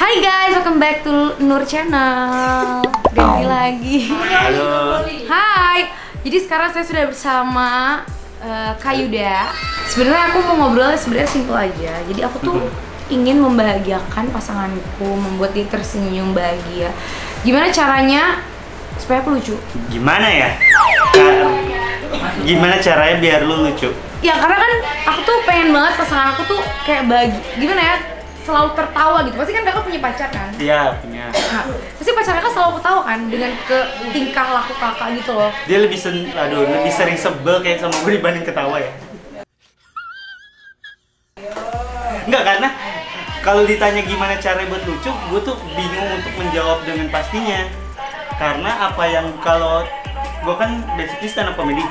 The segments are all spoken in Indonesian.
Hai guys, welcome back to Nur Channel. Ganti lagi. Halo. Hai. Jadi sekarang saya sudah bersama Kak Yuda. Sebenarnya aku mau ngobrolnya sebenarnya simpel aja. Jadi aku tuh ingin membahagiakan pasanganku, membuat dia tersenyum bahagia. Gimana caranya supaya aku lucu? Gimana ya? Gimana caranya biar lu lucu? Ya karena kan aku tuh pengen banget pasangan aku tuh kayak gimana ya, selalu tertawa gitu. Pasti kan kakak punya pacar kan? Iya, punya. Nah, pasti pacarnya kan selalu ketawa kan dengan tingkah laku kakak gitu loh. Dia lebih sering sebel kayak sama gue dibanding ketawa ya. Enggak, karena kalau ditanya gimana caranya buat lucu, gue tuh bingung untuk menjawab dengan pastinya. Karena apa yang kalau gue kan basically stand up comedy,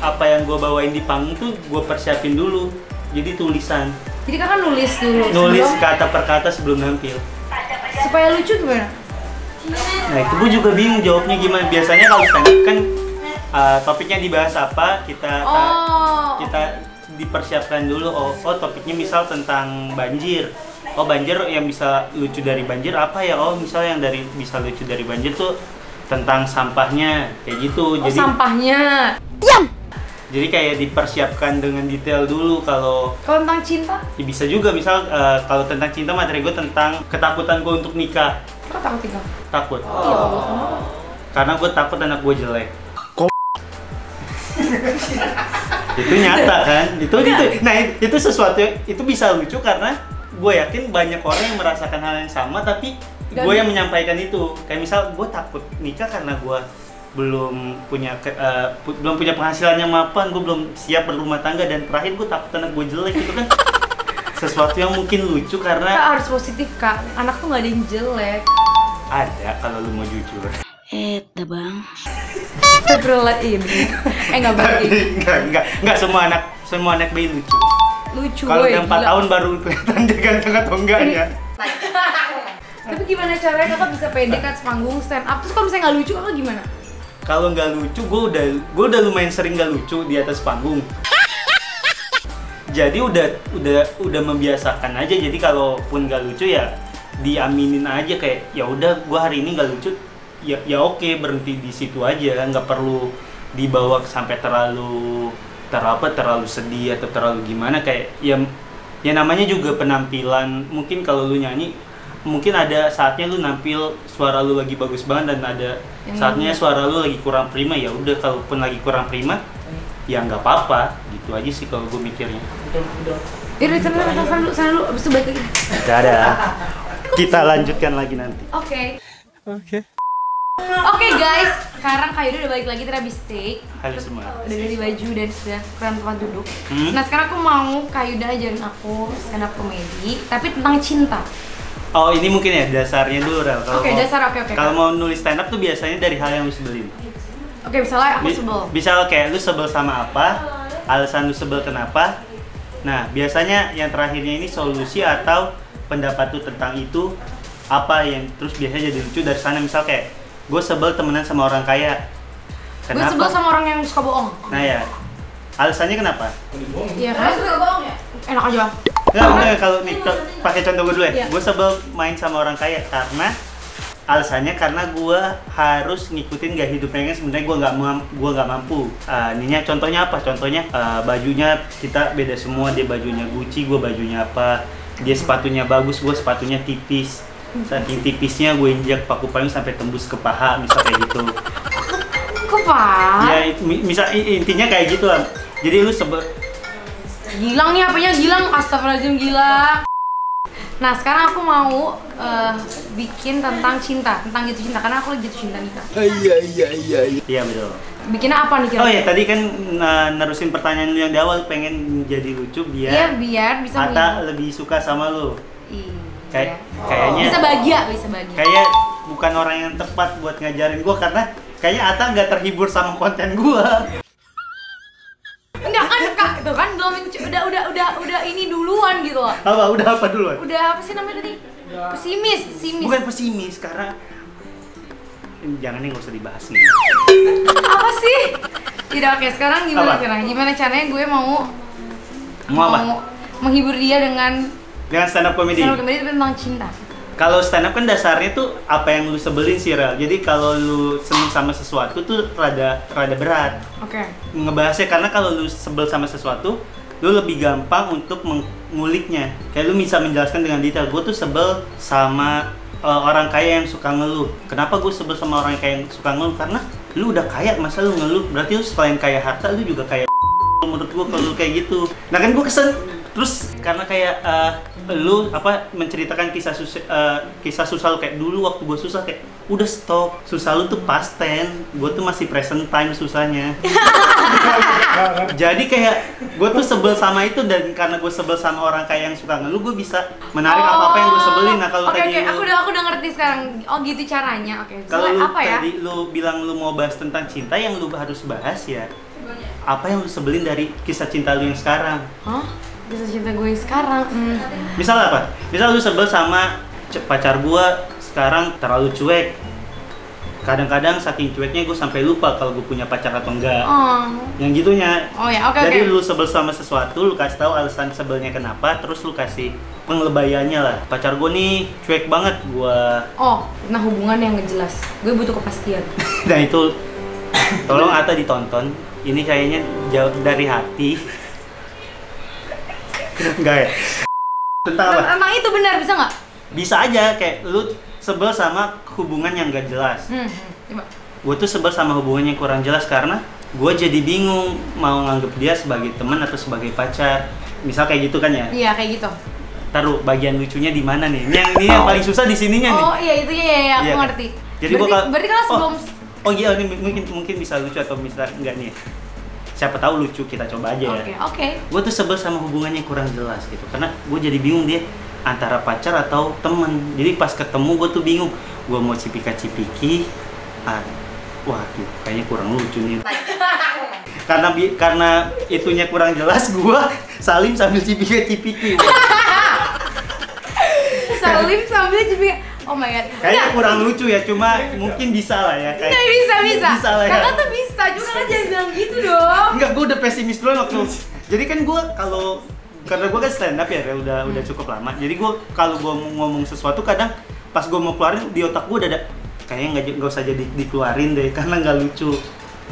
apa yang gue bawain di panggung tuh gue persiapin dulu. Jadi tulisan. Jadi kakak nulis dulu. Nulis kata per kata sebelum nampil. Supaya lucu gimana? Nah itu gue juga bingung jawabnya gimana. Biasanya kalau stand up kan topiknya dibahas apa, kita dipersiapkan dulu. Oh topiknya misal tentang banjir. Oh banjir yang bisa lucu dari banjir apa ya? Oh misal yang bisa lucu dari banjir tuh tentang sampahnya kayak gitu. Oh jadi, sampahnya. Jadi kayak dipersiapkan dengan detail dulu. Kalau tentang cinta? Ya bisa juga, misal kalau tentang cinta materi gue tentang ketakutan gue untuk nikah. Kok takut nikah? Takut. Ya Allah, kenapa? Karena gue takut anak gue jelek. Itu nyata kan? Itu sesuatu yang itu bisa lucu karena gue yakin banyak orang yang merasakan hal yang sama tapi gue yang menyampaikan itu. Kayak misal gue takut nikah karena gue belum punya penghasilan yang mapan, gue belum siap berumah tangga, dan terakhir gue takut anak gue jelek. Itu kan sesuatu yang mungkin lucu karena kita harus positif kak, anak tuh nggak ada yang jelek. Ada kalau lu mau jujur. Dah bang. Sebelum ini, nggak balik. Enggak semua anak bayi lucu. Lucu. Kalau yang 4 tahun baru kelihatan dia ganteng atau enggaknya. Tapi gimana caranya kakak bisa pede kan sepanggung stand up? Terus kalau misalnya nggak lucu kakak gimana? Kalau nggak lucu, gue udah lumayan sering nggak lucu di atas panggung. Jadi udah membiasakan aja. Jadi kalaupun nggak lucu ya diaminin aja, kayak ya udah gue hari ini nggak lucu. Ya oke, berhenti di situ aja, nggak perlu dibawa sampai terlalu sedih atau terlalu gimana. Kayak ya namanya juga penampilan. Mungkin kalau lu nyanyi, mungkin ada saatnya lu nampil suara lu lagi bagus banget, dan ada saatnya suara lu lagi kurang prima. Ya udah, kalaupun lagi kurang prima ya nggak apa-apa, gitu aja sih kalau gue mikirnya. Yaudah, sana dulu, abis itu balik lagi. Gak ada. Kita lanjutkan lagi nanti. Oke guys, sekarang Kak Yuda udah balik lagi dari habis take. Halo semua. Udah ganti baju dan sudah kurang tempat duduk. Nah sekarang aku mau Kak Yuda ajarin aku stand up comedy, tapi tentang cinta. Oh ini mungkin ya dasarnya dulu, Rel. Oke. Kalau mau nulis stand up tuh biasanya dari hal yang lu sebelin. Oke, misalnya aku sebel. Misal kayak lu sebel sama apa, alasan lu sebel kenapa. Nah biasanya yang terakhirnya ini solusi atau pendapat lu tentang itu apa, yang terus biasanya jadi lucu dari sana. Misal kayak gue sebel temenan sama orang kaya. Gue Kenapa? sebel sama orang yang suka bohong. Nah ya, alasannya kenapa? Iya kan? Suka bohong ya? Enak aja. Enggak, kalau nih pakai contoh gue dulu ya. Iya. Gue sebel main sama orang kaya karena alasannya karena gue harus ngikutin gaya hidup mereka. Sebenarnya gue nggak mampu. Ininya contohnya apa? Contohnya bajunya kita beda semua. Dia bajunya Gucci, gue bajunya apa? Dia sepatunya bagus, gue sepatunya tipis. Saking tipisnya gue injak paku payung sampai tembus ke paha, misal kayak gitu. Kok Pak? Ya misal intinya kayak gitu lah. Jadi lu sebel. Gilang nih apanya, Gilang? Astagfirullahaladzim, Gilang. Nah sekarang aku mau bikin tentang cinta, tentang jatuh cinta, karena aku lagi jatuh cinta nih kak. Iya betul. Bikinnya apa nih kira-kira? Oh ya tadi kan nerusin pertanyaan lu yang di awal, pengen jadi lucu biar iya, biar bisa Ata lebih suka sama lu. Kayaknya bisa bahagia. Kayak bukan orang yang tepat buat ngajarin gua, karena kayaknya Ata nggak terhibur sama konten gua. Enggak kan kak, itu kan belum udah ini duluan gitu loh. Udah apa duluan? Udah apa sih namanya tadi? Pesimis. Bukan pesimis, karena jangan nih, nggak usah dibahas nih. Apa sih? Tidak, oke, sekarang gimana caranya gue mau apa? menghibur dia dengan Dengan stand up comedy. Stand up comedy tentang cinta. Kalau stand up kan dasarnya tuh apa yang lu sebelin sih, Rel. Jadi kalau lu seneng sama sesuatu tuh rada berat. Oke. Ngebahasnya, karena kalau lu sebel sama sesuatu, lu lebih gampang untuk menguliknya. Kayak lu bisa menjelaskan dengan detail. Gue tuh sebel sama orang kaya yang suka ngeluh. Kenapa gue sebel sama orang kaya yang suka ngeluh? Karena lu udah kaya, masa lu ngeluh? Berarti lu selain kaya harta, lu juga kaya. Menurut gue kalau lu kayak gitu. Nah kan gue kesel. Terus karena kayak lu menceritakan kisah susah lu, kayak dulu waktu gue susah, kayak udah stop, susah lu tuh past tense, gue tuh masih present time susahnya. Jadi kayak gue tuh sebel sama itu, dan karena gue sebel sama orang kayak yang suka ngeluh, gue bisa menarik apa yang gue sebelin. Nah kalau tadi aku udah ngerti sekarang. Oh gitu caranya. Oke. Kalau Apa ya? tadi lu bilang lu mau bahas tentang cinta, yang lu harus bahas ya apa yang lu sebelin dari kisah cinta lu yang sekarang. Hah? Kisah cinta gue sekarang. Misal apa? Misal lu sebel sama pacar gua sekarang terlalu cuek. Kadang-kadang saking cueknya gue sampai lupa kalau gue punya pacar atau enggak. Yang gitunya. Oh ya, oke. Jadi lu sebel sama sesuatu, lu kasih tahu alasan sebelnya kenapa, terus lu kasih penglebayannya lah. Pacar gue nih cuek banget, gua. Oh, nah hubungan yang nggak jelas. Gue butuh kepastian. Nah itu tolong Ata ditonton. Ini kayaknya jauh dari hati. Enggak ya? Tentang apa? Emang itu benar, bisa nggak? Bisa aja, kayak lu sebel sama hubungan yang gak jelas. Coba. Gue tuh sebel sama hubungan yang kurang jelas karena gue jadi bingung mau nganggep dia sebagai teman atau sebagai pacar. Misal kayak gitu kan ya? Iya, kayak gitu. Taruh bagian lucunya di mana nih? Ini yang paling susah di sininya nih. Oh iya, itu ya, aku Iya, ngerti. Jadi berarti kan sebelum Oh iya, ini mungkin bisa lucu atau bisa enggak nih. Siapa tahu lucu, kita coba aja ya. Oke. Gue tuh sebel sama hubungannya kurang jelas gitu. Karena gue jadi bingung dia antara pacar atau temen. Jadi pas ketemu gue tuh bingung. Gue mau cipika-cipiki. Waduh, kayaknya kurang lucu nih. Karena itunya kurang jelas, gue salim sambil cipika-cipiki. Salim sambil cipika. Oh my god. Kayaknya kurang lucu ya, cuma mungkin bisa lah ya. Kayak, bisa. Bisa lah ya. Kakak tuh bisa, juga kan jangan bilang gitu dong. Enggak, gue udah pesimis dulu waktu. Jadi kan gue karena gue kan stand up ya, udah cukup lama. Jadi gue kalau gue mau ngomong sesuatu, kadang pas gue mau keluarin di otak gue udah ada kayaknya nggak usah jadi dikeluarin deh karena nggak lucu.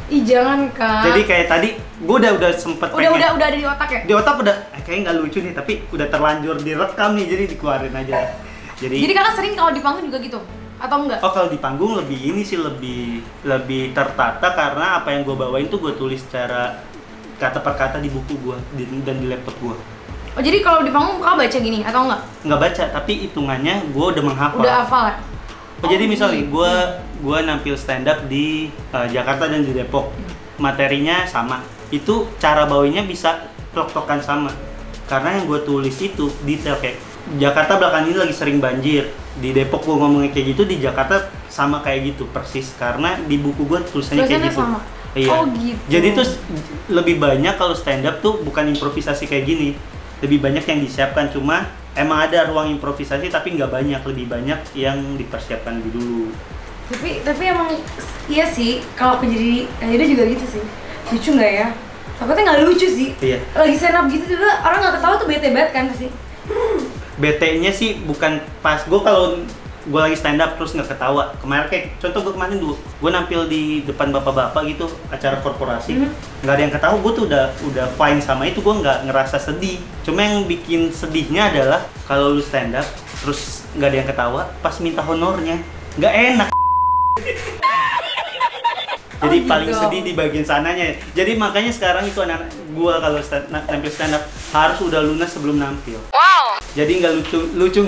Ih jangan Kak. Jadi kayak tadi gue udah sempet udah ada di otak ya? Di otak udah kayaknya nggak lucu nih, tapi udah terlanjur direkam nih, jadi dikeluarin aja. Jadi Kakak sering kalau di panggung juga gitu? Atau enggak? Oh kalau di panggung lebih lebih tertata, karena apa yang gue bawain tuh gue tulis secara kata per kata di buku gue dan di laptop gue. Oh jadi kalau di panggung Kakak baca gini atau enggak? Nggak baca, tapi hitungannya gue udah menghafal. Udah hafal ya? Jadi misalnya gue nampil stand up di Jakarta dan di Depok, materinya sama. Itu cara bawainya bisa tok-tokan sama. Karena yang gue tulis itu detail, kayak Jakarta belakangan ini lagi sering banjir. Di Depok gue ngomongnya kayak gitu, di Jakarta sama kayak gitu persis. Karena di buku gue tulisannya kayak gitu. Sama. Iya. Oh gitu. Jadi tuh lebih banyak kalau stand up tuh bukan improvisasi kayak gini. Lebih banyak yang disiapkan, cuma emang ada ruang improvisasi tapi nggak banyak, lebih banyak yang dipersiapkan dulu. Tapi emang iya sih, kalau aku jadi Aida juga gitu sih. Lucu nggak ya? Takutnya nggak lucu sih. Iya. Lagi stand up gitu juga orang nggak ketawa tuh bete banget kan pasti. BT-nya sih bukan pas gue kalau gue lagi stand up terus nggak ketawa. Kemarin kayak contoh gue kemarin dulu, gue nampil di depan bapak-bapak gitu, acara korporasi, nggak ada yang ketawa. Gue tuh udah fine sama itu, gue nggak ngerasa sedih. Cuma yang bikin sedihnya adalah kalau lu stand up terus nggak ada yang ketawa, pas minta honornya nggak enak. Jadi paling sedih di bagian sananya. Jadi makanya sekarang itu anak gue kalau nampil stand up harus udah lunas sebelum nampil. Wow. Jadi nggak lucu nggak lucu.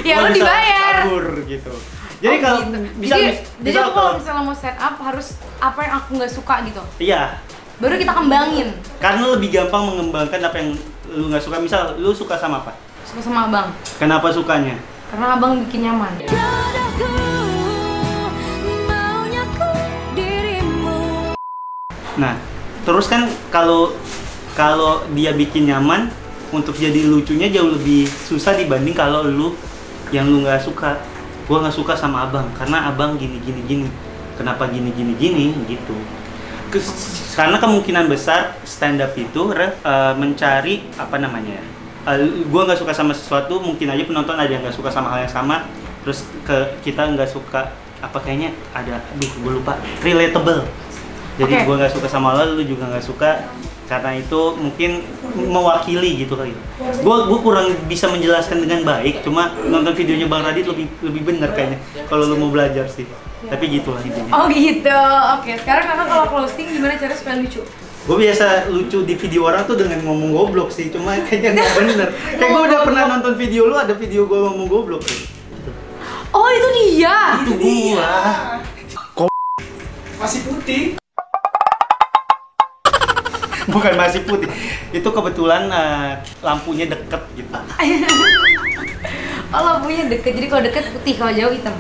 Ya lo dibayar. Kabur gitu. Jadi kalau gitu. Jadi aku kalau misalnya mau stand up harus apa yang aku nggak suka gitu. Iya. Baru kita kembangin. Karena lebih gampang mengembangkan apa yang lu nggak suka. Misal lu suka sama apa? Suka sama abang. Kenapa sukanya? Karena abang bikin nyaman. Nah, terus kan kalau dia bikin nyaman, untuk jadi lucunya jauh lebih susah dibanding kalau lu nggak suka. Gua nggak suka sama abang karena abang gini. Kenapa gini gitu. Karena kemungkinan besar stand up itu mencari apa namanya ya. Gua nggak suka sama sesuatu, mungkin aja penonton ada yang nggak suka sama hal yang sama. terus kita nggak suka apa kayaknya ada, gue lupa, relatable. Jadi gue nggak suka sama lo, lu juga nggak suka, karena itu mungkin mewakili gitu kali. Gue kurang bisa menjelaskan dengan baik, cuma nonton videonya Bang Radit lebih bener kayaknya kalau lu mau belajar sih. Tapi gitulah intinya. Oh gitu. Oke, sekarang kakak kalau closing gimana cara supaya lucu? Gue biasa lucu di video orang tuh dengan ngomong goblok sih, cuma kayaknya nggak bener. Kayak gue udah pernah nonton video lu, ada video gue ngomong goblok sih. Oh itu dia. Itu gua. Masih putih. Bukan masih putih, itu kebetulan lampunya deket gitu. Oh lampunya deket, jadi kalau deket putih, kalau jauh hitam.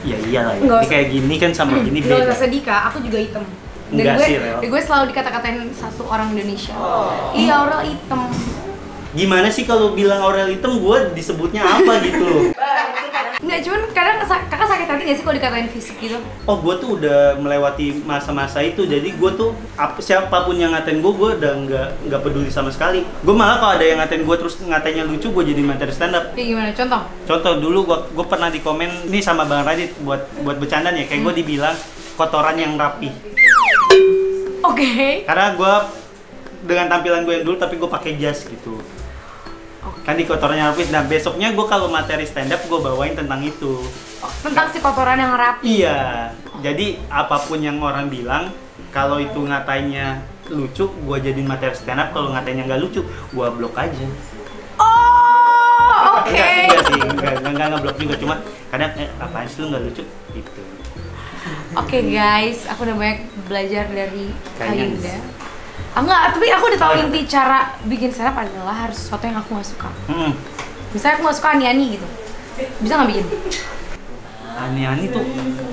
Ya iyalah, ini kayak gini kan sama gini Gak beda. usah sedih Kak, aku juga hitam. Dan Enggak gue, sih, Rel. gue selalu dikata-katain satu orang Indonesia. Iya Aurel hitam. Gimana sih kalau bilang Aurel hitam, gue disebutnya apa gitu loh. Nggak, cuman kadang kakak sakit hati nggak sih kalau dikatain fisik gitu? Oh, gue tuh udah melewati masa-masa itu, jadi gue tuh siapapun yang ngatain gue udah nggak peduli sama sekali. Gue malah kalau ada yang ngatain gue terus ngatanya lucu, gue jadi materi stand up. Kayak gimana? Contoh? Contoh dulu gue pernah di komen nih sama Bang Radit buat bercandaan ya, kayak gue dibilang kotoran yang rapi. Oke. Karena gue dengan tampilan gue yang dulu tapi gue pakai jas gitu. Kan di kotorannya rapi. Nah besoknya gue kalau materi stand up gue bawain tentang itu. Tentang si kotoran yang rapi. Iya. Jadi apapun yang orang bilang, kalau itu ngatainnya lucu, gue jadiin materi stand up. Kalau ngatainnya nggak lucu, gue blok aja. Oh, oke. Enggak sih, enggak ngeblok juga, cuma kadang apaan sih lu nggak lucu gitu. Oke guys, aku udah banyak belajar dari Kayaknya Kayunda. Enggak, tapi aku udah tahu inti cara bikin stand up adalah harus sesuatu yang aku nggak suka. Misalnya aku nggak suka ani-ani gitu, bisa nggak bikin? Ani-ani tuh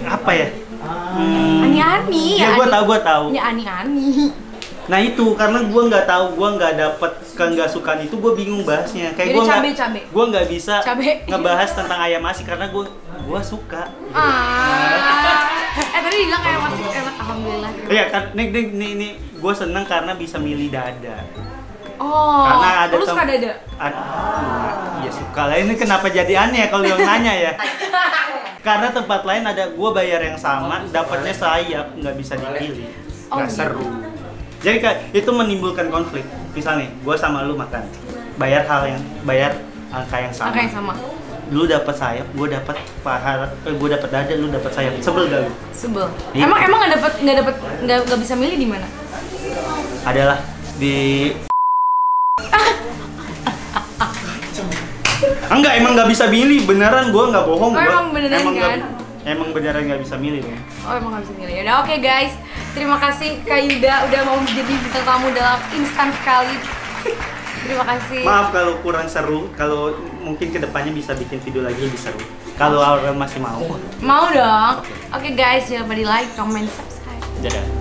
apa ya? Ani-ani Ya gue tahu. Ya ani-ani. Nah itu karena gue nggak tahu, gue nggak dapet nggak sukaan itu, gue bingung bahasnya. Kayak gue nggak bisa ngebahas tentang ayam asin karena gue suka. Tadi bilang ayam asin enak, alhamdulillah. Iya kan, nih gue seneng karena bisa milih dada. Oh, karena ada lu suka dada? Iya suka lah. Ini kenapa jadi aneh ya kalau yang nanya ya? Karena tempat lain ada gue bayar yang sama, dapatnya sayap, nggak bisa dipilih, nggak seru. Jadi itu menimbulkan konflik. Misalnya, gue sama lu makan, bayar angka yang sama. Angka yang sama. Lu dapat sayap, gue dapat paha, gue dapat dada, lu dapat sayap. Sebel gak lu? Sebel. Iya. Emang nggak bisa milih di mana? Adalah di enggak, emang nggak bisa milih, beneran gue nggak bohong. Oh, emang beneran kan? Emang beneran nggak bisa milih dong. Oh emang nggak bisa milih. Yaudah oke guys, terima kasih Kak Yuda udah mau jadi bintang tamu dalam instan sekali. Terima kasih. Maaf kalau kurang seru, kalau mungkin kedepannya bisa bikin video lagi lebih seru. Kalau Aurel masih mau. Mau dong. Oke guys, jangan lupa di like, comment, subscribe. Dadah.